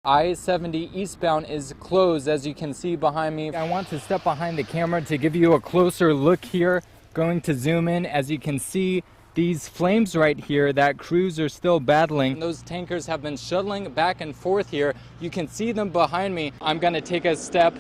I-70 eastbound is closed, as you can see behind me. I want to step behind the camera to give you a closer look here. Going to zoom in, as you can see these flames right here that crews are still battling. Those tankers have been shuttling back and forth here. You can see them behind me. I'm gonna take a step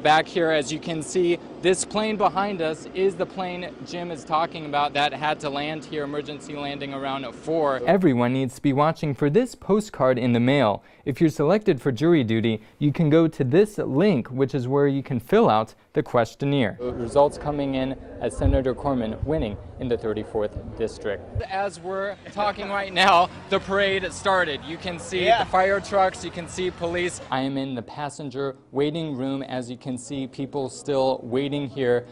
back here. As you can see, this plane behind us is the plane Jim is talking about that had to land here, emergency landing around 4. Everyone needs to be watching for this postcard in the mail. If you're selected for jury duty, you can go to this link, which is where you can fill out the questionnaire. Results coming in as Senator Corman winning in the 34th district. As we're talking right now, the parade started. You can see the fire trucks, you can see police. I am in the passenger waiting room. As you can see, people still waiting here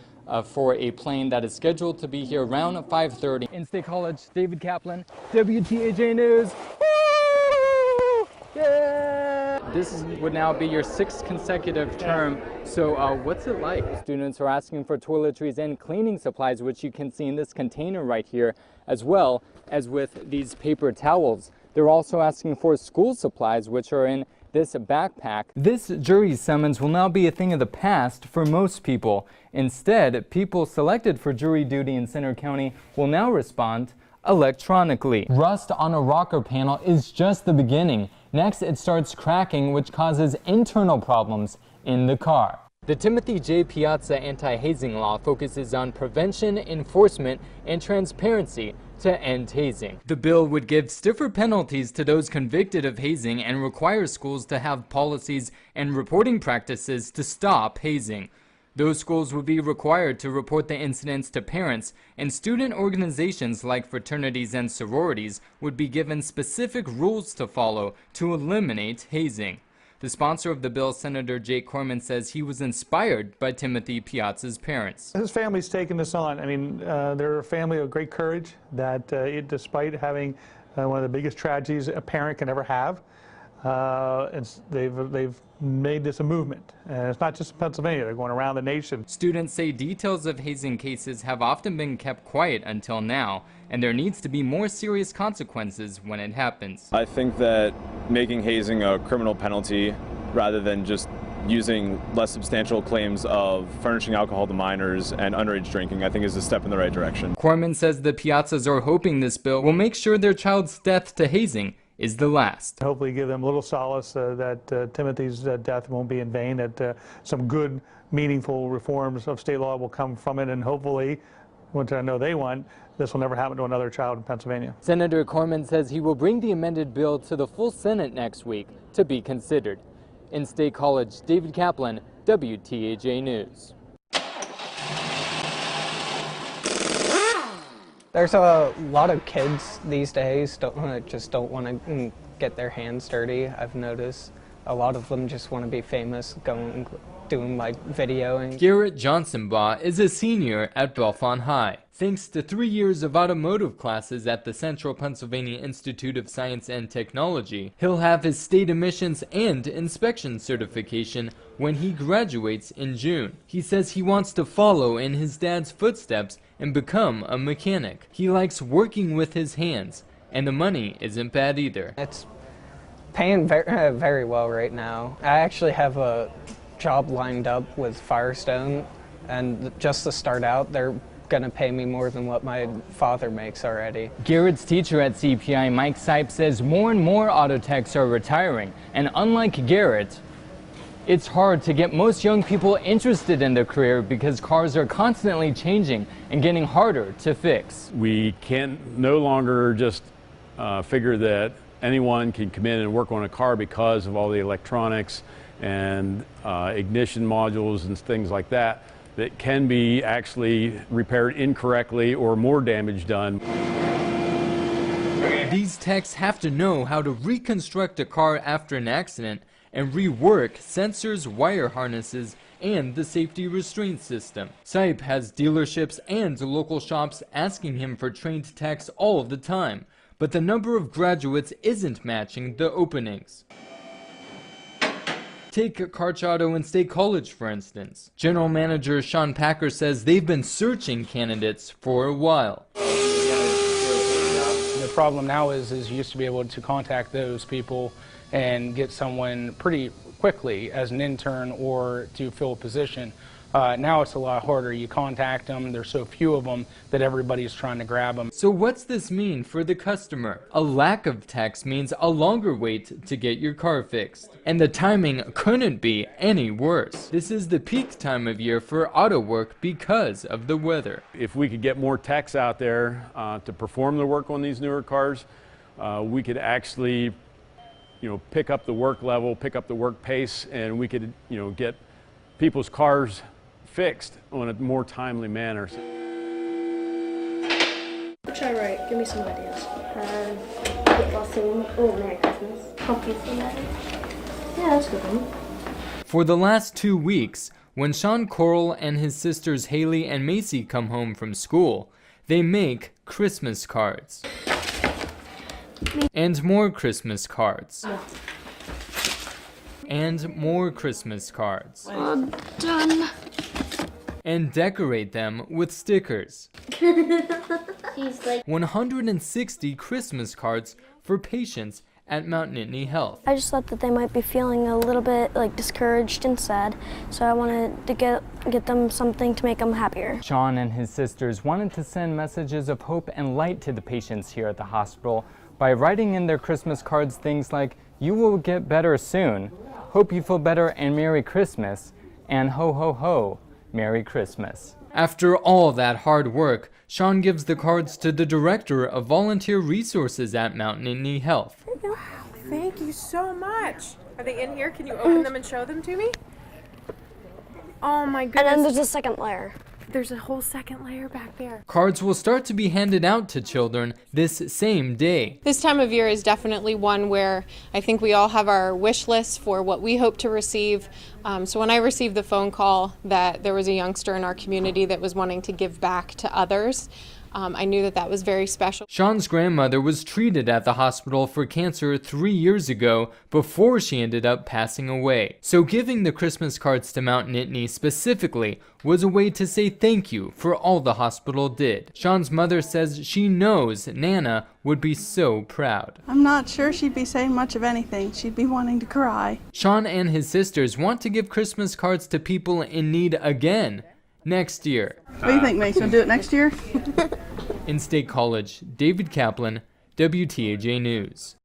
for a plane that is scheduled to be here around 5:30. In State College, David Kaplan, WTAJ News. Woo! Yeah! This would now be your 6th consecutive term. So what's it like? Students are asking for toiletries and cleaning supplies, which you can see in this container right here, as well as with these paper towels. They're also asking for school supplies, which are in this backpack. This jury summons will now be a thing of the past for most people. Instead, people selected for jury duty in Centre County will now respond electronically. Rust on a rocker panel is just the beginning. Next, it starts cracking, which causes internal problems in the car. The Timothy J. Piazza anti-hazing law focuses on prevention, enforcement, and transparency to end hazing. The bill would give stiffer penalties to those convicted of hazing and require schools to have policies and reporting practices to stop hazing. Those schools would be required to report the incidents to parents, and student organizations like fraternities and sororities would be given specific rules to follow to eliminate hazing. The sponsor of the bill, Senator Jake Corman, says he was inspired by Timothy Piazza's parents. His family's taken this on. I mean, they're a family of great courage that, despite having one of the biggest tragedies a parent can ever have, they've made this a movement. And it's not just in Pennsylvania, they're going around the nation. Students say details of hazing cases have often been kept quiet until now, and there needs to be more serious consequences when it happens. I think that making hazing a criminal penalty rather than just using less substantial claims of furnishing alcohol to minors and underage drinking, I think is a step in the right direction. Corman says the Piazzas are hoping this bill will make sure their child's death to hazing is the last. Hopefully give them a little solace that Timothy's death won't be in vain, that some good, meaningful reforms of state law will come from it, and hopefully, which I know they want, this will never happen to another child in Pennsylvania. Senator Corman says he will bring the amended bill to the full Senate next week to be considered. In State College, David Kaplan, WTAJ News. There's a lot of kids these days just don't want to get their hands dirty. I've noticed a lot of them just want to be famous, doing like videoing. Garrett Johnsonbaugh is a senior at Bellefonte High. Thanks to 3 years of automotive classes at the Central Pennsylvania Institute of Science and Technology, he'll have his state emissions and inspection certification when he graduates in June. He says he wants to follow in his dad's footsteps and become a mechanic. He likes working with his hands, and the money isn't bad either. It's paying very well right now. I actually have a job lined up with Firestone, and just to start out, they're going to pay me more than what my father makes already. Garrett's teacher at CPI, Mike Sipe, says more and more auto techs are retiring, and unlike Garrett, it's hard to get most young people interested in the career because cars are constantly changing and getting harder to fix. We can no longer just figure that anyone can come in and work on a car because of all the electronics and ignition modules and things like that can be actually repaired incorrectly or more damage done. These techs have to know how to reconstruct a car after an accident and rework sensors, wire harnesses, and the safety restraint system. Sipe has dealerships and local shops asking him for trained techs all the time, but the number of graduates isn't matching the openings. Take Karch Auto and State College, for instance. General Manager Sean Packer says they've been searching candidates for a while. The problem now is you used to be able to contact those people and get someone pretty quickly as an intern or to fill a position. Now it's a lot harder. You contact them, there's so few of them that everybody's trying to grab them. So what's this mean for the customer? A lack of techs means a longer wait to get your car fixed. And the timing couldn't be any worse. This is the peak time of year for auto work because of the weather. If we could get more techs out there to perform the work on these newer cars, we could actually, pick up the work level, pick up the work pace, and we could, get people's cars fixed on a more timely manner. Try right. Give me some ideas. Football soon. Oh, Merry Christmas. Pumpkin Cincinnati. Yeah, that's a good one. For the last 2 weeks, when Sean Coral and his sisters Haley and Macy come home from school, they make Christmas cards. And more Christmas cards. And more Christmas cards. Done. And decorate them with stickers. He's like, 160 Christmas cards for patients at Mount Nittany Health. I just thought that they might be feeling a little bit discouraged and sad, so I wanted to get them something to make them happier. Sean and his sisters wanted to send messages of hope and light to the patients here at the hospital by writing in their Christmas cards things like, "You will get better soon," "Hope you feel better and Merry Christmas," and "Ho ho ho, Merry Christmas." After all that hard work, Sean gives the cards to the Director of Volunteer Resources at Mount Nittany Health. Wow, thank you so much. Are they in here? Can you open them and show them to me? Oh my goodness. And then there's a second layer. There's a whole second layer back there. Cards will start to be handed out to children this same day. This time of year is definitely one where I think we all have our wish lists for what we hope to receive. So when I received the phone call that there was a youngster in our community that was wanting to give back to others, I knew that was very special. Sean's grandmother was treated at the hospital for cancer 3 years ago before she ended up passing away. So giving the Christmas cards to Mount Nittany specifically was a way to say thank you for all the hospital did. Sean's mother says she knows Nana would be so proud. I'm not sure she'd be saying much of anything. She'd be wanting to cry. Sean and his sisters want to give Christmas cards to people in need again next year. What do you think, Mason? Do it next year? In State College, David Kaplan, WTAJ News.